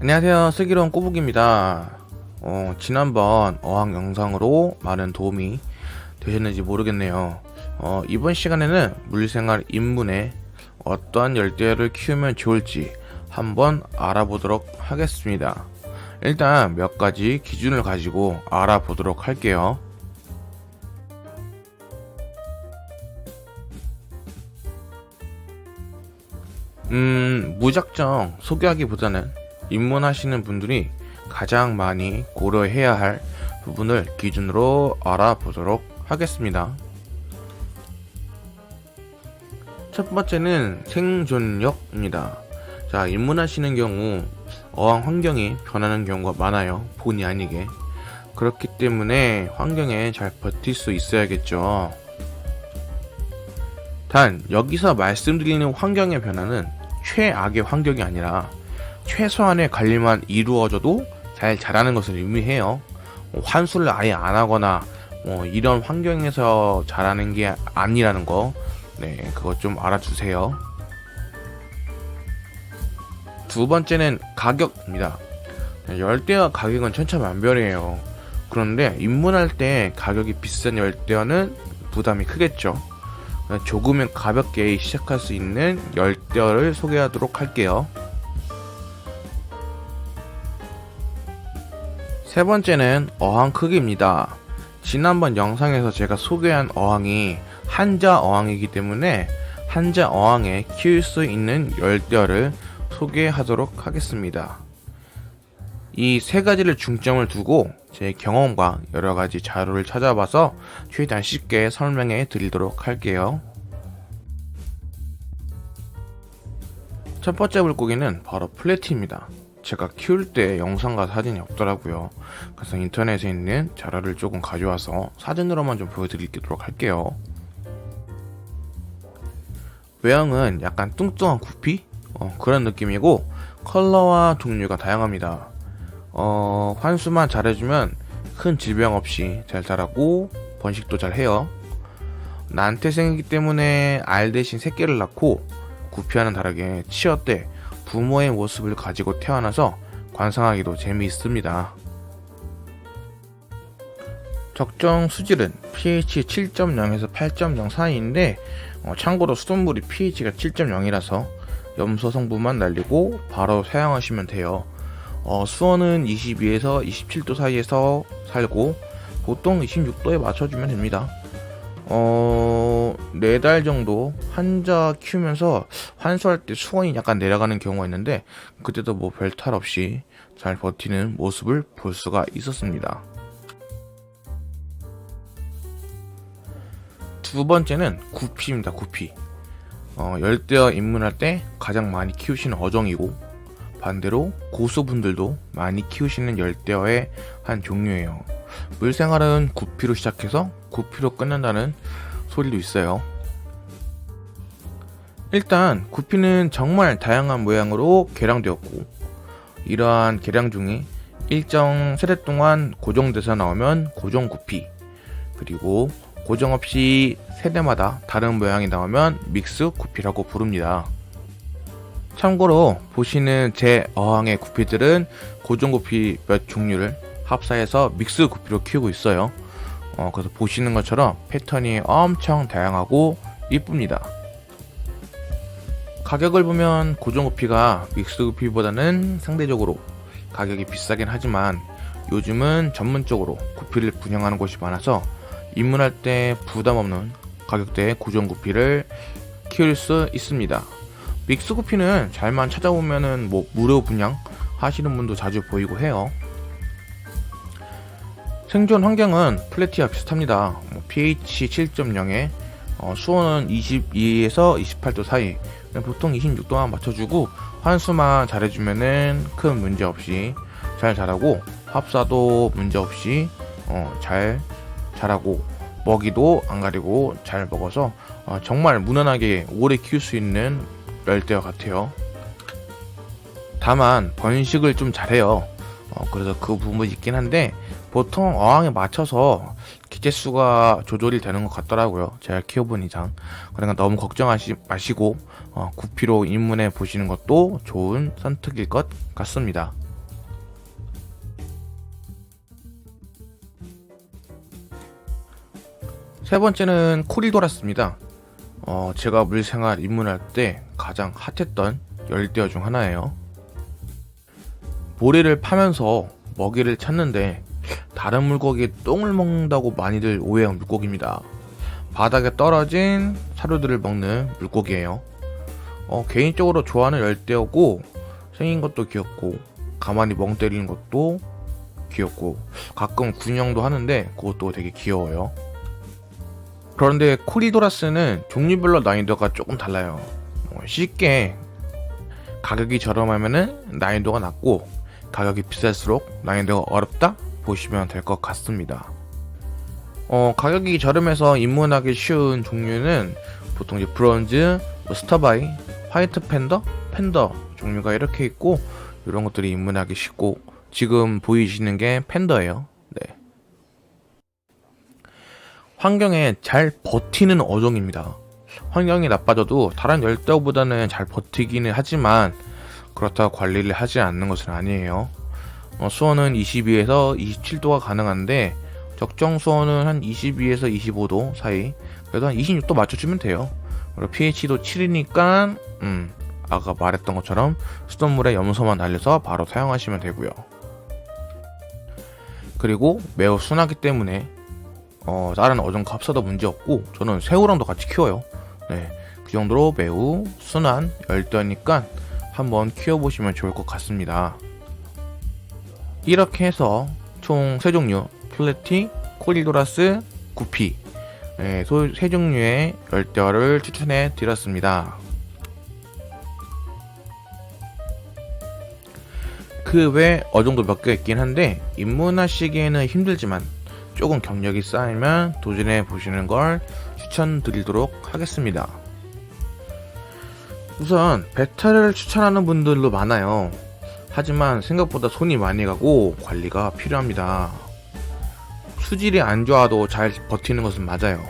안녕하세요. 슬기로운 꼬북입니다. 지난번 어항 영상으로 많은 도움이 되셨는지 모르겠네요. 이번 시간에는 물생활 입문에 어떠한 열대어를 키우면 좋을지 한번 알아보도록 하겠습니다. 일단 몇 가지 기준을 가지고 알아보도록 할게요. 무작정 소개하기보다는 입문하시는 분들이 가장 많이 고려해야 할 부분을 기준으로 알아보도록 하겠습니다. 첫 번째는 생존력입니다. 자, 입문하시는 경우 어항 환경이 변하는 경우가 많아요. 본의 아니게. 그렇기 때문에 환경에 잘 버틸 수 있어야겠죠. 단 여기서 말씀드리는 환경의 변화는 최악의 환경이 아니라 최소한의 관리만 이루어져도 잘 자라는 것을 의미해요. 환수를 아예 안 하거나 이런 환경에서 자라는 게 아니라는 거, 그거 좀 알아주세요. 두 번째는 가격입니다. 열대어 가격은 천차만별이에요. 그런데 입문할 때 가격이 비싼 열대어는 부담이 크겠죠. 조금은 가볍게 시작할 수 있는 열대어를 소개하도록 할게요. 세 번째는 어항 크기입니다. 지난번 영상에서 제가 소개한 어항이 한자 어항이기 때문에 한자 어항에 키울 수 있는 열대어를 소개하도록 하겠습니다. 이 세 가지를 중점을 두고 제 경험과 여러 가지 자료를 찾아봐서 최대한 쉽게 설명해 드리도록 할게요. 첫 번째 물고기는 바로 플래티입니다. 제가 키울 때 영상과 사진이 없더라고요. 그래서 인터넷에 있는 자료를 조금 가져와서 사진으로만 좀 보여드리도록 할게요. 외형은 약간 뚱뚱한 구피? 그런 느낌이고 컬러와 종류가 다양합니다. 환수만 잘해주면 큰 질병 없이 잘 자라고 번식도 잘 해요. 난태생이기 때문에 알 대신 새끼를 낳고 구피와는 다르게 치어 때 부모의 모습을 가지고 태어나서 관상하기도 재미있습니다. 적정 수질은 pH 7.0에서 8.0 사이인데 참고로 수돗물이 pH가 7.0이라서 염소 성분만 날리고 바로 사용하시면 돼요. 수온은 22에서 27도 사이에서 살고 보통 26도에 맞춰주면 됩니다. 4달 정도 한자 키우면서 환수할 때 수온이 약간 내려가는 경우가 있는데 그때도 뭐 별 탈 없이 잘 버티는 모습을 볼 수가 있었습니다. 두 번째는 구피입니다. 구피. 열대어 입문할 때 가장 많이 키우시는 어종이고 반대로 고수분들도 많이 키우시는 열대어의 한 종류예요. 물생활은 구피로 시작해서 구피로 끝난다는 소리도 있어요. 일단 구피는 정말 다양한 모양으로 개량되었고 이러한 개량 중에 일정 세대 동안 고정돼서 나오면 고정구피, 그리고 고정 없이 세대마다 다른 모양이 나오면 믹스 구피라고 부릅니다. 참고로 보시는 제 어항의 구피들은 고정구피 몇 종류를 합사해서 믹스 구피로 키우고 있어요. 그래서 보시는 것처럼 패턴이 엄청 다양하고 이쁩니다. 가격을 보면 고정구피가 믹스 구피보다는 상대적으로 가격이 비싸긴 하지만 요즘은 전문적으로 구피를 분양하는 곳이 많아서 입문할 때 부담 없는 가격대의 고정구피를 키울 수 있습니다. 믹스 구피는 잘만 찾아보면은 무료 분양 하시는 분도 자주 보이고 해요. 생존 환경은 플래티와 비슷합니다. pH 7.0에 수온은 22에서 28도 사이, 보통 26도만 맞춰주고 환수만 잘해주면은 큰 문제 없이 잘 자라고 합사도 문제 없이 잘 자라고 먹이도 안 가리고 잘 먹어서 정말 무난하게 오래 키울 수 있는 열대어 같아요. 다만 번식을 좀 잘해요. 그래서 그 부분이 있긴 한데 보통 어항에 맞춰서 기체수가 조절이 되는 것 같더라고요. 제가 키워본 이상. 그러니까 너무 걱정하지 마시고 구피로 입문해 보시는 것도 좋은 선택일 것 같습니다. 세 번째는 코리도라스입니다. 제가 물생활 입문할 때 가장 핫했던 열대어 중 하나예요. 모래를 파면서 먹이를 찾는데 다른 물고기의 똥을 먹는다고 많이들 오해한 물고기입니다. 바닥에 떨어진 사료들을 먹는 물고기예요. 개인적으로 좋아하는 열대어고 생긴 것도 귀엽고 가만히 멍 때리는 것도 귀엽고 가끔 군형도 하는데 그것도 되게 귀여워요. 그런데 코리도라스는 종류별로 난이도가 조금 달라요. 쉽게 가격이 저렴하면 난이도가 낮고 가격이 비쌀수록 난이도가 어렵다 보시면 될 것 같습니다. 가격이 저렴해서 입문하기 쉬운 종류는 보통 이제 브론즈, 스타바이, 화이트 팬더 종류가 이렇게 있고 이런 것들이 입문하기 쉽고 지금 보이시는 게 팬더예요. 네. 환경에 잘 버티는 어종입니다. 환경이 나빠져도 다른 열대어보다는 잘 버티기는 하지만 그렇다고 관리를 하지 않는 것은 아니에요. 수온은 22에서 27도가 가능한데 적정 수온은 한 22에서 25도 사이, 그래도 한 26도 맞춰주면 돼요. 그리고 pH도 7이니까 아까 말했던 것처럼 수돗물에 염소만 날려서 바로 사용하시면 되고요. 그리고 매우 순하기 때문에 다른 어종과 합쳐도 문제없고 저는 새우랑도 같이 키워요. 네, 그 정도로 매우 순한 열대어니까 한번 키워보시면 좋을 것 같습니다. 이렇게 해서 총 3종류 플래티, 코리도라스, 구피 세 종류의 열대어를 추천해 드렸습니다. 그 외 어종도 몇 개 있긴 한데 입문하시기에는 힘들지만 조금 경력이 쌓이면 도전해 보시는 걸 추천드리도록 하겠습니다. 우선 베타를 추천하는 분들도 많아요. 하지만 생각보다 손이 많이 가고 관리가 필요합니다. 수질이 안 좋아도 잘 버티는 것은 맞아요.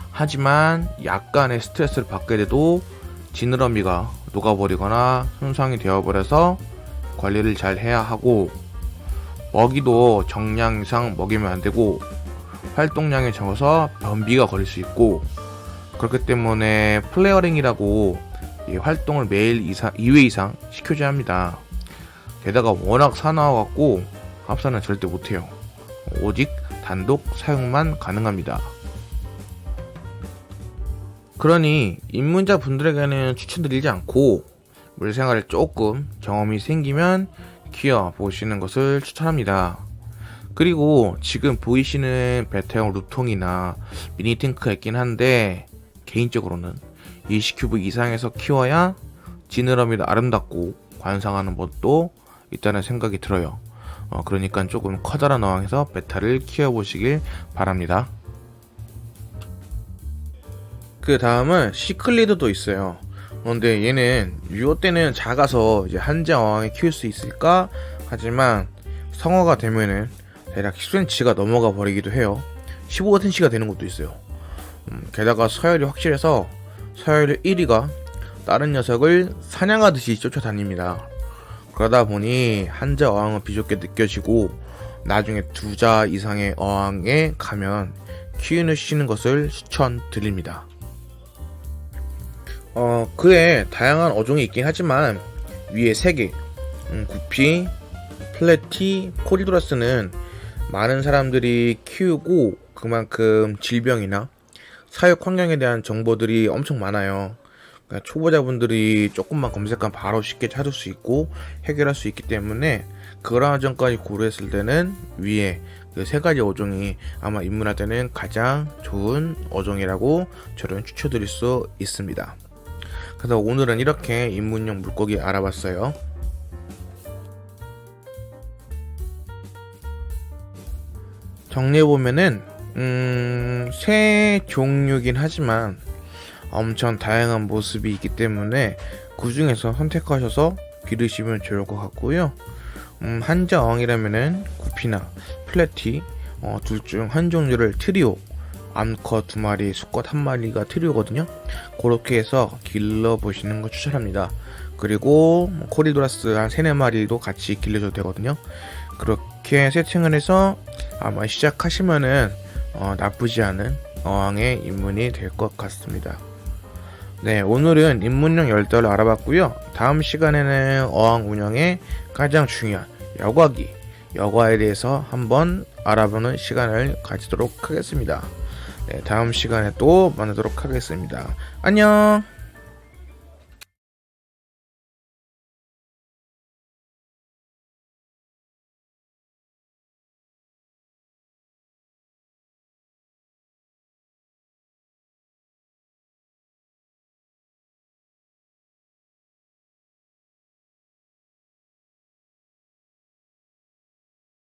하지만 약간의 스트레스를 받게 돼도 지느러미가 녹아버리거나 손상이 되어버려서 관리를 잘 해야 하고 먹이도 정량 이상 먹이면 안 되고 활동량이 적어서 변비가 걸릴 수 있고 그렇기 때문에 플레어링이라고 활동을 매일 2회 이상 시켜줘야 합니다. 게다가 워낙 사나워갖고 합사는 절대 못해요. 오직 단독 사용만 가능합니다. 그러니 입문자 분들에게는 추천드리지 않고 물생활에 조금 경험이 생기면 키워보시는 것을 추천합니다. 그리고 지금 보이시는 베타형 루통이나 미니탱크가 있긴 한데 개인적으로는 20큐브 이상에서 키워야 지느러미도 아름답고 관상하는 것도 있다는 생각이 들어요. 그러니까 조금 커다란 어항에서 베타를 키워보시길 바랍니다. 그 다음은 시클리드도 있어요. 그런데 얘는 유효 때는 작아서 이제 한재 어항에 키울 수 있을까 하지만 성어가 되면은 대략 10cm가 넘어가 버리기도 해요. 15cm가 되는 것도 있어요. 게다가 서열이 확실해서 서열 1위가 다른 녀석을 사냥하듯이 쫓아다닙니다. 그러다 보니 한재 어항은 비좁게 느껴지고 나중에 2자 이상의 어항에 가면 키우시는 것을 추천드립니다. 그에 다양한 어종이 있긴 하지만 위에 3개 구피, 플래티, 코리도라스는 많은 사람들이 키우고 그만큼 질병이나 사육 환경에 대한 정보들이 엄청 많아요. 그러니까 초보자분들이 조금만 검색하면 바로 쉽게 찾을 수 있고 해결할 수 있기 때문에 그러한 점까지 고려했을 때는 위에 그 3가지 어종이 아마 입문할 때는 가장 좋은 어종이라고 저는 추천드릴 수 있습니다. 그래서 오늘은 이렇게 입문용 물고기 알아봤어요. 정리해보면은 새 종류긴 하지만 엄청 다양한 모습이 있기 때문에 그 중에서 선택하셔서 기르시면 좋을 것 같고요. 한재 어항이라면은 구피나 플래티 둘 중 한 종류를 트리오, 암컷 2마리, 수컷 1마리가 트리오거든요. 그렇게 해서 길러보시는 거 추천합니다. 그리고 코리도라스 한 3-4마리도 같이 길러줘도 되거든요. 그렇게 세팅을 해서 아마 시작하시면은 나쁘지 않은 어항의 입문이 될 것 같습니다. 네, 오늘은 입문용 열대어를 알아봤고요. 다음 시간에는 어항 운영의 가장 중요한 여과에 대해서 한번 알아보는 시간을 가지도록 하겠습니다. 네, 다음 시간에 또 만나도록 하겠습니다. 안녕!